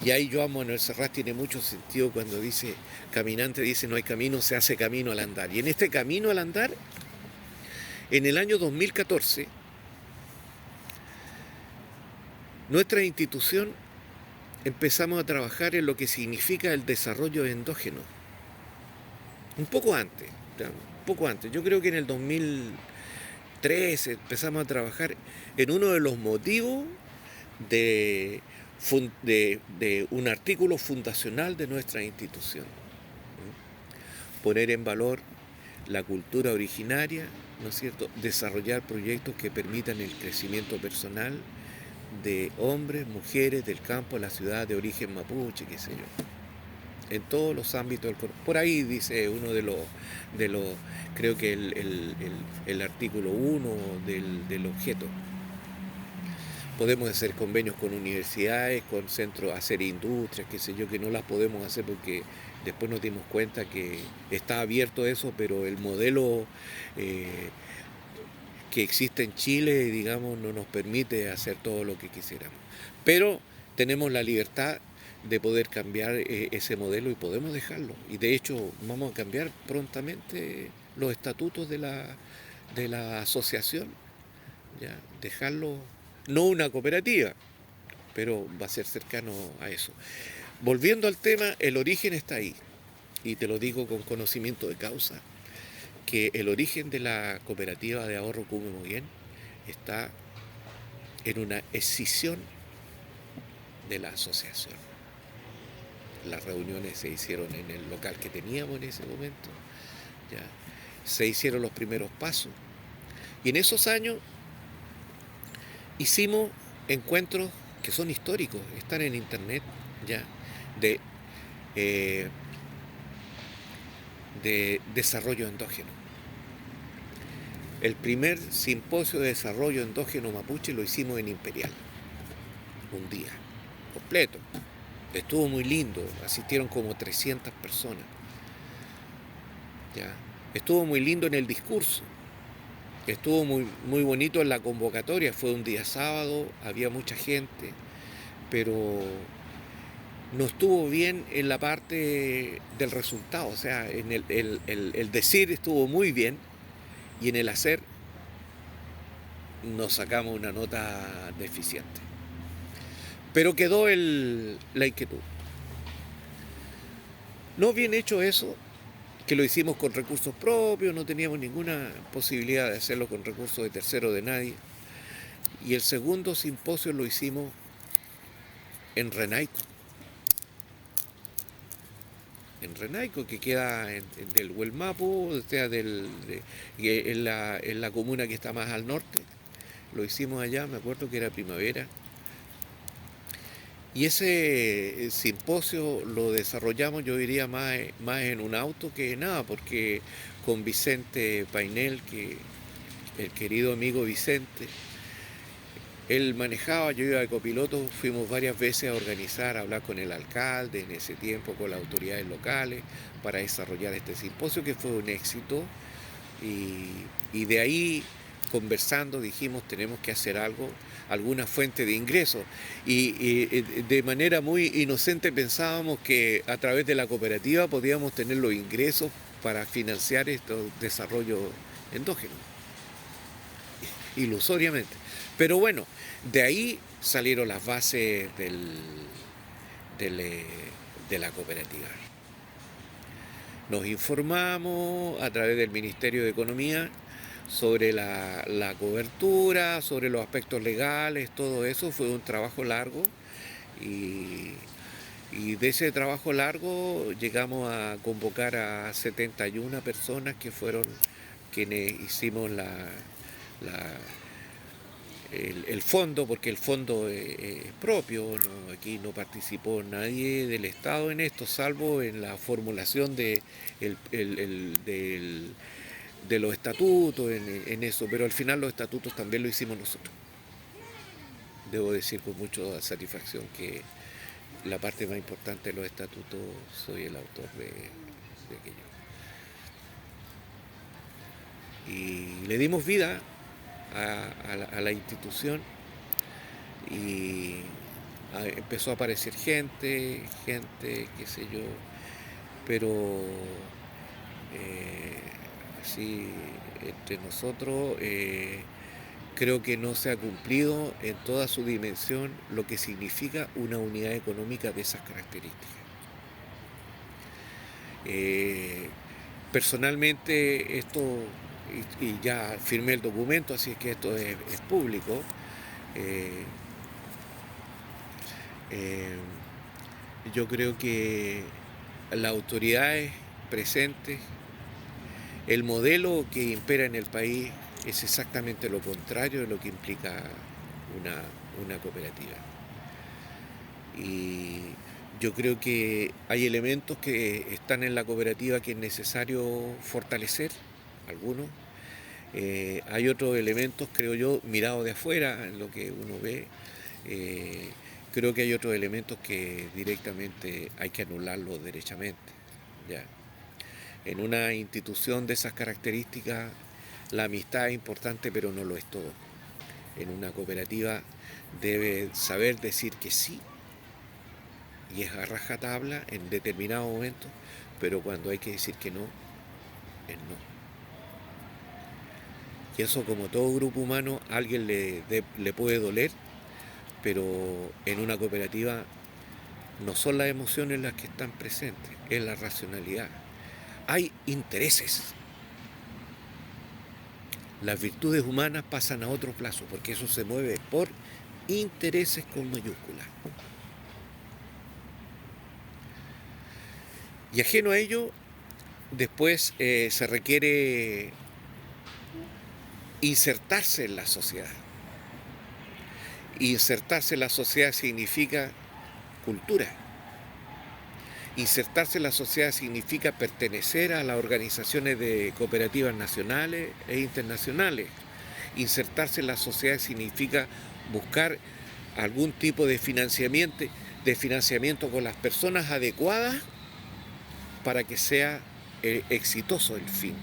S1: Y ahí Joan Manuel Serrat tiene mucho sentido cuando dice, caminante dice, no hay camino, se hace camino al andar. Y en este camino al andar, en el año 2014, nuestra institución empezamos a trabajar en lo que significa el desarrollo endógeno. Un poco antes, un poco antes. Yo creo que en el 2013 empezamos a trabajar en uno de los motivos de un artículo fundacional de nuestra institución. Poner en valor la cultura originaria, ¿no es cierto? Desarrollar proyectos que permitan el crecimiento personal de hombres, mujeres del campo a la ciudad de origen mapuche, qué sé yo, en todos los ámbitos del cuerpo. Por ahí dice uno de los creo que el artículo 1 del objeto. Podemos hacer convenios con universidades, con centros, hacer industrias, qué sé yo, que no las podemos hacer porque después nos dimos cuenta que está abierto eso, pero el modelo que existe en Chile, digamos, no nos permite hacer todo lo que quisiéramos. Pero tenemos la libertad de poder cambiar ese modelo y podemos dejarlo. Y de hecho vamos a cambiar prontamente los estatutos de la asociación, ¿ya? Dejarlo, no una cooperativa, pero va a ser cercano a eso. Volviendo al tema, el origen está ahí, y te lo digo con conocimiento de causa, que el origen de la cooperativa de ahorro Cume Moguén está en una escisión de la asociación. Las reuniones se hicieron en el local que teníamos en ese momento, ya. Se hicieron los primeros pasos, y en esos años hicimos encuentros que son históricos, están en internet, ya, de desarrollo endógeno. El primer simposio de desarrollo endógeno mapuche lo hicimos en Imperial, un día completo. Estuvo muy lindo, asistieron como 300 personas. ¿Ya? Estuvo muy lindo en el discurso, estuvo muy bonito en la convocatoria, fue un día sábado, había mucha gente, pero no estuvo bien en la parte del resultado, o sea, en el decir estuvo muy bien, y en el hacer nos sacamos una nota deficiente. Pero quedó la inquietud. No bien hecho eso, que lo hicimos con recursos propios, no teníamos ninguna posibilidad de hacerlo con recursos de tercero de nadie. Y el segundo simposio lo hicimos en Renaico. En Renaico, que queda del Huelmapu, o sea, en la comuna que está más al norte. Lo hicimos allá, me acuerdo que era primavera. Y ese simposio lo desarrollamos, yo diría, más en un auto que nada, porque con Vicente Painel, que el querido amigo Vicente, él manejaba, yo iba de copiloto, fuimos varias veces a organizar, a hablar con el alcalde en ese tiempo, con las autoridades locales, para desarrollar este simposio, que fue un éxito. Y de ahí, conversando, dijimos, tenemos que hacer algo, alguna fuente de ingresos. Y de manera muy inocente pensábamos que a través de la cooperativa podíamos tener los ingresos para financiar estos desarrollos endógenos, ilusoriamente. Pero bueno, de ahí salieron las bases de la cooperativa. Nos informamos a través del Ministerio de Economía sobre la cobertura, sobre los aspectos legales, todo eso. Fue un trabajo largo, y de ese trabajo largo llegamos a convocar a 71 personas que fueron quienes hicimos el fondo, porque el fondo es propio, ¿no? Aquí no participó nadie del Estado en esto, salvo en la formulación de los estatutos, en eso, pero al final los estatutos también lo hicimos nosotros. Debo decir con mucha satisfacción que la parte más importante de los estatutos soy el autor de aquello. Y le dimos vida a la institución y empezó a aparecer gente, qué sé yo, pero así entre nosotros creo que no se ha cumplido en toda su dimensión lo que significa una unidad económica de esas características. Personalmente esto, y ya firmé el documento, así es que esto es público, yo creo que las autoridades presentes, el modelo que impera en el país es exactamente lo contrario de lo que implica una cooperativa. Y yo creo que hay elementos que están en la cooperativa que es necesario fortalecer, algunos. Hay otros elementos, creo yo, mirados de afuera, en lo que uno ve. Creo que hay otros elementos que directamente hay que anularlos derechamente. ¿Ya? En una institución de esas características, la amistad es importante, pero no lo es todo. En una cooperativa debe saber decir que sí, y es a rajatabla en determinados momentos, pero cuando hay que decir que no, es no. Y eso, como todo grupo humano, a alguien le puede doler, pero en una cooperativa no son las emociones las que están presentes, es la racionalidad. Hay intereses. Las virtudes humanas pasan a otro plazo, porque eso se mueve por intereses con mayúsculas. Y ajeno a ello, después se requiere insertarse en la sociedad. Insertarse en la sociedad significa cultura. Insertarse en la sociedad significa pertenecer a las organizaciones de cooperativas nacionales e internacionales. Insertarse en la sociedad significa buscar algún tipo de financiamiento con las personas adecuadas para que sea exitoso el fin.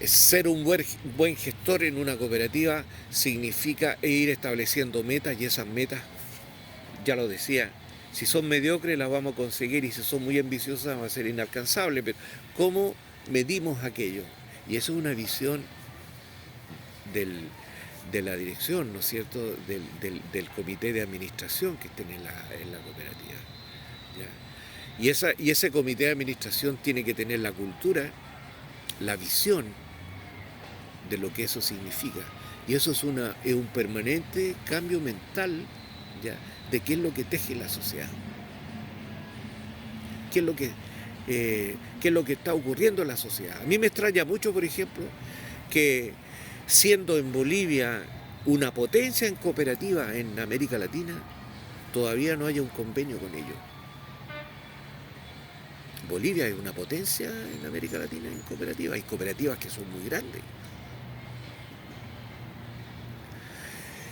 S1: Ser un buen gestor en una cooperativa significa ir estableciendo metas, y esas metas, ya lo decía, si son mediocres las vamos a conseguir, y si son muy ambiciosas van a ser inalcanzables, pero ¿cómo medimos aquello? Y eso es una visión de la dirección, ¿no es cierto?, del comité de administración que estén en la cooperativa. ¿Ya? Y ese comité de administración tiene que tener la cultura, la visión de lo que eso significa. Y eso es un permanente cambio mental, ¿ya?, de qué es lo que teje la sociedad. ¿Qué es lo que está ocurriendo en la sociedad? A mí me extraña mucho, por ejemplo, que siendo en Bolivia una potencia en cooperativa en América Latina, todavía no haya un convenio con ellos. Bolivia es una potencia en América Latina en cooperativas. Hay cooperativas que son muy grandes.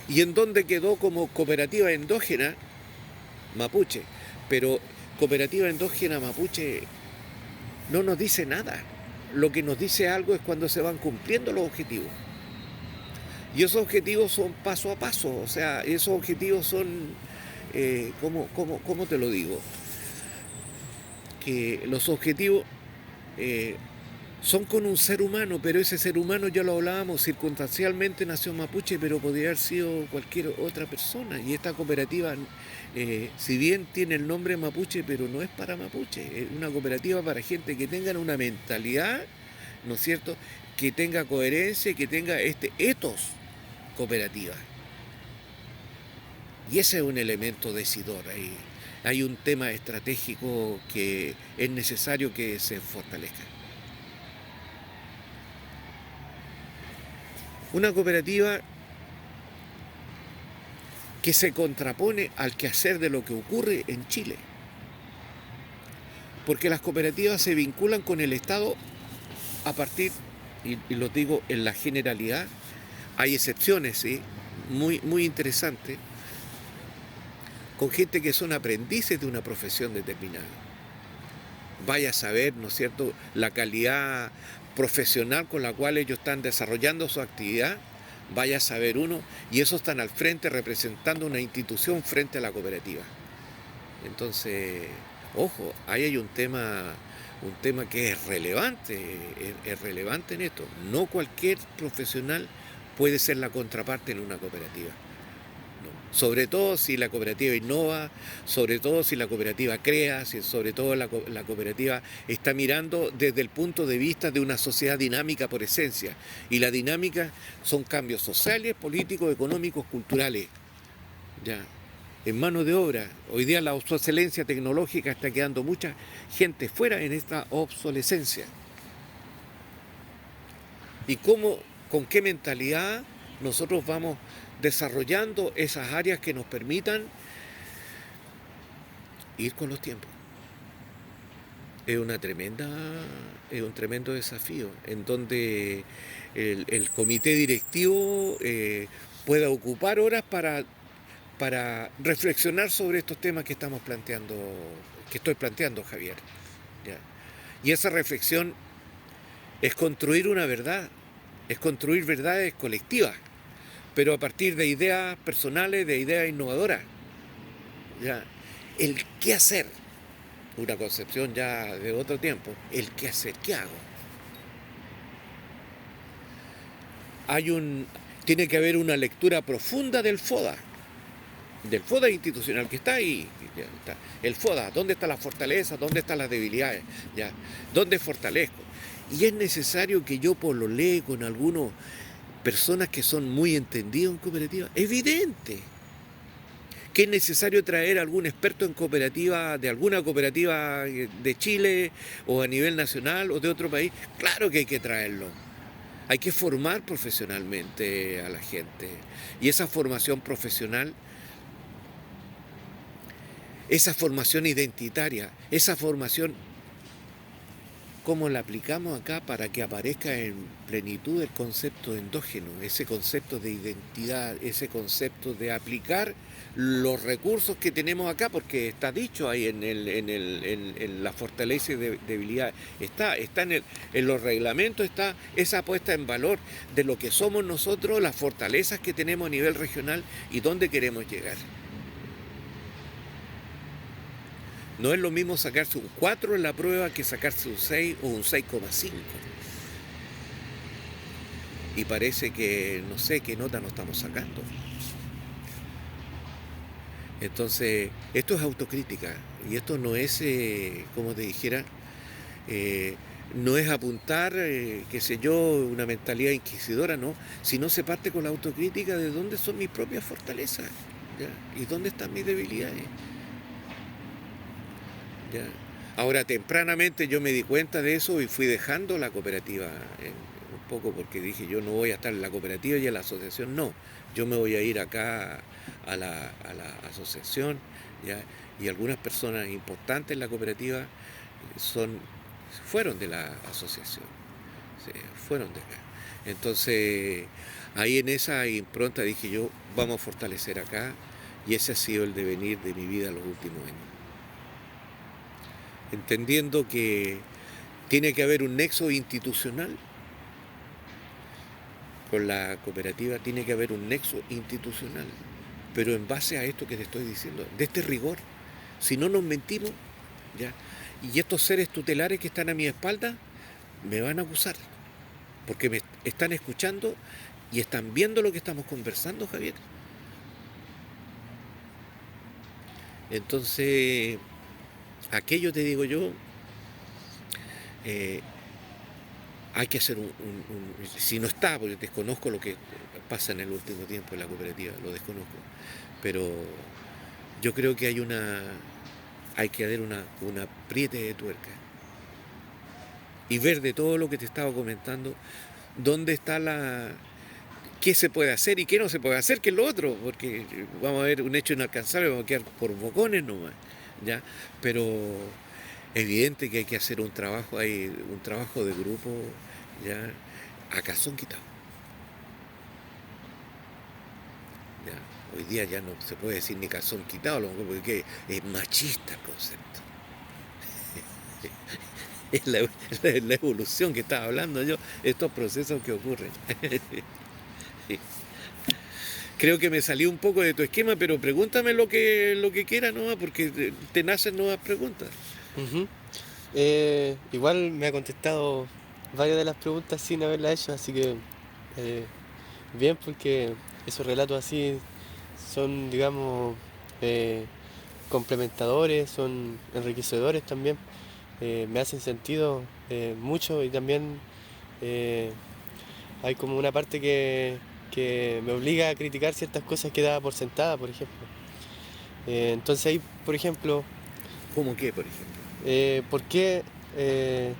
S1: ¿Y en dónde quedó como cooperativa endógena? Mapuche. Pero cooperativa endógena mapuche no nos dice nada. Lo que nos dice algo es cuando se van cumpliendo los objetivos. Y esos objetivos son paso a paso. O sea, esos objetivos son, ¿cómo te lo digo? Que los objetivos son con un ser humano, pero ese ser humano, ya lo hablábamos, circunstancialmente nació mapuche, pero podría haber sido cualquier otra persona. Y esta cooperativa, si bien tiene el nombre mapuche, pero no es para mapuche, es una cooperativa para gente que tenga una mentalidad, ¿no es cierto?, que tenga coherencia, que tenga este ethos cooperativa. Y ese es un elemento decidor ahí. Hay un tema estratégico que es necesario que se fortalezca. Una cooperativa que se contrapone al quehacer de lo que ocurre en Chile. Porque las cooperativas se vinculan con el Estado a partir, y lo digo en la generalidad, hay excepciones, ¿sí? Muy interesantes, con gente que son aprendices de una profesión determinada. Vaya a saber, ¿no es cierto?, la calidad profesional con la cual ellos están desarrollando su actividad, vaya a saber uno, y esos están al frente representando una institución frente a la cooperativa. Entonces, ojo, ahí hay un tema que es relevante en esto. No cualquier profesional puede ser la contraparte en una cooperativa. ¿No? Sobre todo si la cooperativa innova, sobre todo si la cooperativa crea, sobre todo la cooperativa está mirando desde el punto de vista de una sociedad dinámica por esencia. Y la dinámica son cambios sociales, políticos, económicos, culturales. Ya. En mano de obra. Hoy día la obsolescencia tecnológica está quedando mucha gente fuera en esta obsolescencia. ¿Y cómo, con qué mentalidad nosotros vamos desarrollando esas áreas que nos permitan ir con los tiempos? Es un tremendo desafío en donde el comité directivo pueda ocupar horas para reflexionar sobre estos temas que estamos planteando, que estoy planteando, Javier. ¿Ya? Y esa reflexión es construir una verdad, es construir verdades colectivas, pero a partir de ideas personales, de ideas innovadoras. ¿Ya? El qué hacer, una concepción ya de otro tiempo, el qué hacer, qué hago. Tiene que haber una lectura profunda del FODA institucional que está ahí. Ya está. El FODA, ¿dónde está la fortaleza? ¿Dónde están las debilidades? ¿Ya? ¿Dónde fortalezco? Y es necesario que yo pololee con algunas personas que son muy entendidos en cooperativa. Evidente que es necesario traer a algún experto en cooperativa, de alguna cooperativa de Chile o a nivel nacional o de otro país. Claro que hay que traerlo. Hay que formar profesionalmente a la gente. Y esa formación profesional, esa formación identitaria, esa formación, ¿cómo la aplicamos acá para que aparezca en plenitud el concepto endógeno, ese concepto de identidad, ese concepto de aplicar los recursos que tenemos acá? Porque está dicho ahí en la fortaleza y debilidad, está en los reglamentos, está esa puesta en valor de lo que somos nosotros, las fortalezas que tenemos a nivel regional y dónde queremos llegar. No es lo mismo sacarse un 4 en la prueba que sacarse un 6 o un 6,5. Y parece que no sé qué nota nos estamos sacando. Entonces, esto es autocrítica. Y esto no es, como te dijera, no es apuntar, qué sé yo, una mentalidad inquisidora, no. Sino se parte con la autocrítica de dónde son mis propias fortalezas, ¿ya? Y dónde están mis debilidades. ¿Ya? Ahora, tempranamente yo me di cuenta de eso y fui dejando la cooperativa un poco porque dije, yo no voy a estar en la cooperativa y en la asociación, no. Yo me voy a ir acá a la asociación, ¿ya? Y algunas personas importantes en la cooperativa fueron de la asociación, fueron de acá. Entonces, ahí en esa impronta dije yo, vamos a fortalecer acá, y ese ha sido el devenir de mi vida en los últimos años. Entendiendo que tiene que haber un nexo institucional con la cooperativa, tiene que haber un nexo institucional, pero en base a esto que te estoy diciendo, de este rigor. Si no nos mentimos, ¿ya? Y estos seres tutelares que están a mi espalda me van a acusar, porque me están escuchando y están viendo lo que estamos conversando, Javier. Entonces, aquello te digo yo, hay que hacer si no está, porque desconozco lo que pasa en el último tiempo en la cooperativa, lo desconozco, pero yo creo que hay que dar un apriete de tuerca y ver de todo lo que te estaba comentando, dónde está qué se puede hacer y qué no se puede hacer, que es lo otro, porque vamos a ver un hecho inalcanzable, vamos a quedar por bocones nomás, ¿ya? Pero evidente que hay que hacer un trabajo, hay un trabajo de grupo, ¿ya? A calzón quitado, ¿ya? Hoy día ya no se puede decir ni calzón quitado, porque es machista el concepto. Es la evolución que estaba hablando yo, estos procesos que ocurren. Creo que me salí un poco de tu esquema, pero pregúntame lo que quieras nomás, porque te nacen nuevas preguntas.
S2: Ujú. Igual me ha contestado varias de las preguntas sin haberlas hecho, así que eh, bien, porque esos relatos así son, digamos, eh, complementadores, son enriquecedores también, me hacen sentido mucho y también eh, hay como una parte que me obliga a criticar ciertas cosas que daba por sentada, por ejemplo. Entonces ahí, por ejemplo,
S1: ¿Cómo qué, por ejemplo?
S2: eh, ¿por qué, eh,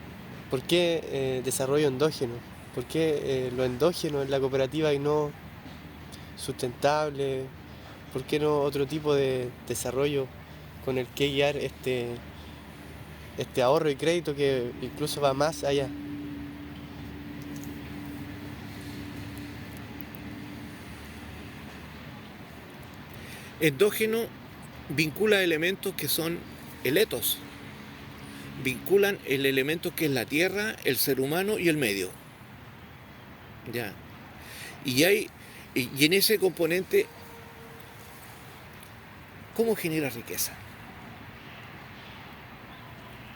S2: por qué desarrollo endógeno? ¿Por qué lo endógeno en la cooperativa y no sustentable? ¿Por qué no otro tipo de desarrollo con el que guiar este ahorro y crédito que incluso va más allá?
S1: Endógeno vincula elementos que son el etos, vinculan el elemento que es la tierra, el ser humano y el medio. Ya. Y hay y en ese componente, ¿cómo genera riqueza?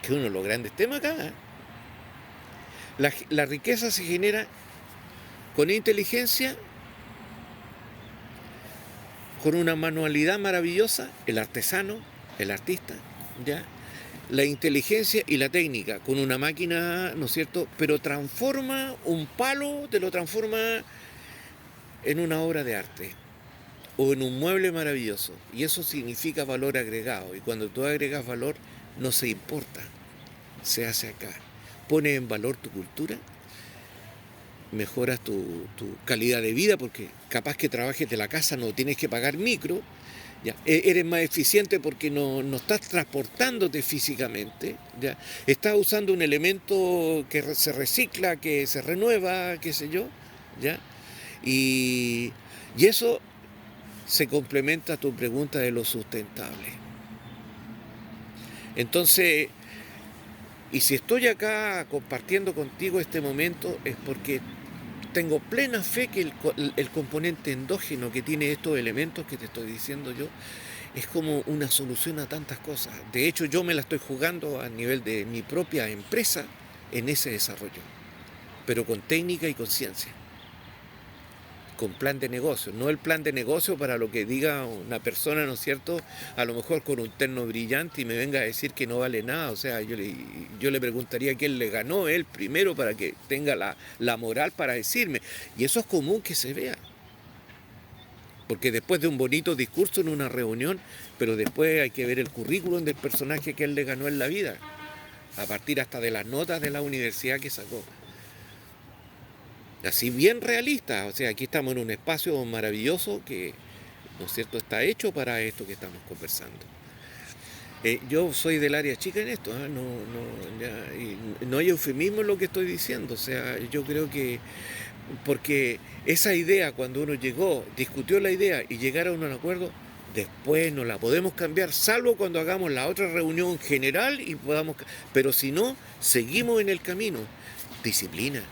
S1: Que es uno de los grandes temas acá. ¿Eh? La riqueza se genera con inteligencia, con una manualidad maravillosa, el artesano, el artista, ¿ya? La inteligencia y la técnica, con una máquina, ¿no es cierto? Pero transforma un palo, te lo transforma en una obra de arte o en un mueble maravilloso. Y eso significa valor agregado. Y cuando tú agregas valor, no se importa, se hace acá. Pones en valor tu cultura, mejoras tu calidad de vida, porque capaz que trabajes de la casa, no tienes que pagar micro, ya. Eres más eficiente porque no estás transportándote físicamente, ya. Estás usando un elemento que se recicla, que se renueva, qué sé yo, ya. Y, y eso se complementa a tu pregunta de lo sustentable. Entonces, y si estoy acá compartiendo contigo este momento es porque tengo plena fe que el componente endógeno que tiene estos elementos que te estoy diciendo yo es como una solución a tantas cosas. De hecho, yo me la estoy jugando a nivel de mi propia empresa en ese desarrollo, pero con técnica y con ciencia, con plan de negocio, no el plan de negocio para lo que diga una persona, ¿no es cierto? A lo mejor con un terno brillante y me venga a decir que no vale nada, o sea, yo le preguntaría quién le ganó él primero para que tenga la moral para decirme, y eso es común que se vea. Porque después de un bonito discurso en una reunión, pero después hay que ver el currículum del personaje que él le ganó en la vida, a partir hasta de las notas de la universidad que sacó. Así bien realista, o sea, aquí estamos en un espacio maravilloso que, ¿no es cierto?, está hecho para esto que estamos conversando. Yo soy del área chica en esto, ¿eh? No hay eufemismo en lo que estoy diciendo, o sea, yo creo que porque esa idea, cuando uno llegó, discutió la idea y llegaron a un acuerdo, después no la podemos cambiar, salvo cuando hagamos la otra reunión general y podamos. Pero si no, seguimos en el camino. Disciplina.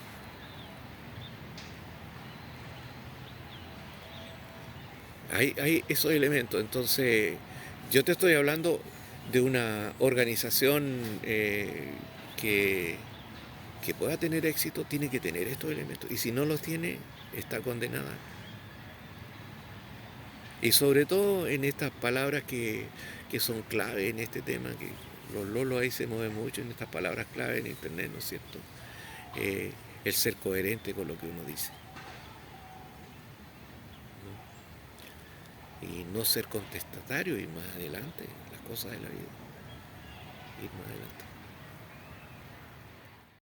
S1: Hay esos elementos. Entonces, yo te estoy hablando de una organización que, que pueda tener éxito, tiene que tener estos elementos. Y si no los tiene, está condenada. Y sobre todo en estas palabras que son clave en este tema, que los lolos ahí se mueven mucho en estas palabras clave en internet, ¿no es cierto? El ser coherente con lo que uno dice, ¿no? Y no ser contestatario, ir más adelante, las cosas de la vida, ir más adelante.